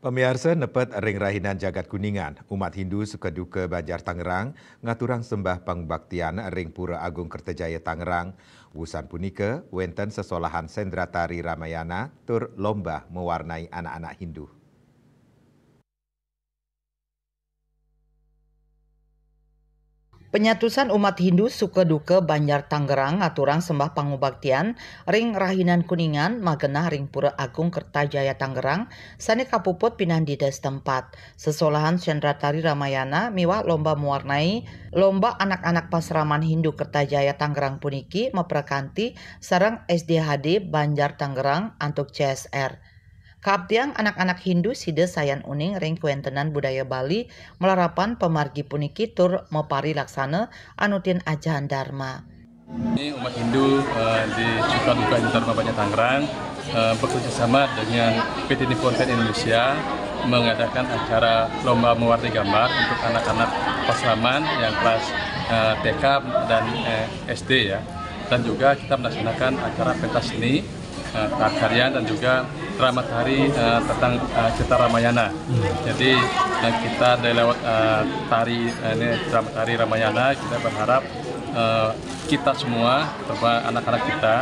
Pemirsa nepet ring rahinan jagat kuningan, umat Hindu suka duka Banjar Tangerang, ngaturang sembah pangbaktian ring Pura Agung Kertajaya Tangerang. Wusan punika, wenten sesolahan sendra tari Ramayana tur lomba mewarnai anak-anak Hindu. Penyatusan umat Hindu suka duka Banjar Tangerang ngaturang sembah pangubaktian ring rahinan kuningan magenah ring Pura Agung Kertajaya Tangerang sani kapuput pinan di des tempat. Sesolahan Sendra Tari Ramayana miwah lomba mewarnai lomba anak-anak pasraman Hindu Kertajaya Tangerang puniki meprakanti sareng SDHD Banjar Tangerang antuk CSR. Kaptiang anak-anak Hindu side sayan uning ring kuentenan budaya Bali melarapan pemargi puniki tur mepari laksana anutin ajahan Dharma. Ini umat Hindu di Sukaduka Dharma Banjar Tangerang bekerja sama dengan PT Nippon Paint Indonesia mengadakan acara lomba mewarnai gambar untuk anak-anak pasraman yang kelas TK dan SD ya. Dan juga kita melaksanakan acara pentas seni, tarian dan juga drama tari tentang cerita Ramayana. Jadi kita dari lewat drama tari Ramayana kita berharap kita semua, terutama anak-anak kita,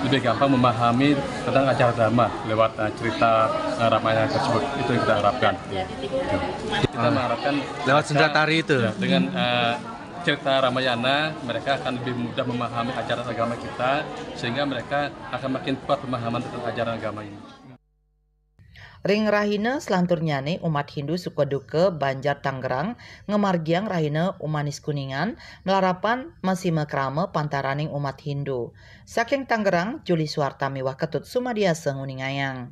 lebih gampang memahami tentang acara drama lewat cerita Ramayana tersebut. Itu yang kita harapkan. Kita mengharapkan lewat sendra tari itu ya, dengan cerita Ramayana, mereka akan lebih mudah memahami ajaran agama kita, sehingga mereka akan makin kuat pemahaman tentang ajaran agama ini. Ring rahina selanturnyane umat Hindu suka duka Banjar Tangerang ngemargiang rahina umanis kuningan melarapan masih mekrama pantaraning umat Hindu. Saking Tangerang, Juli Suarta miwah ketut sumadiasa nguningayang.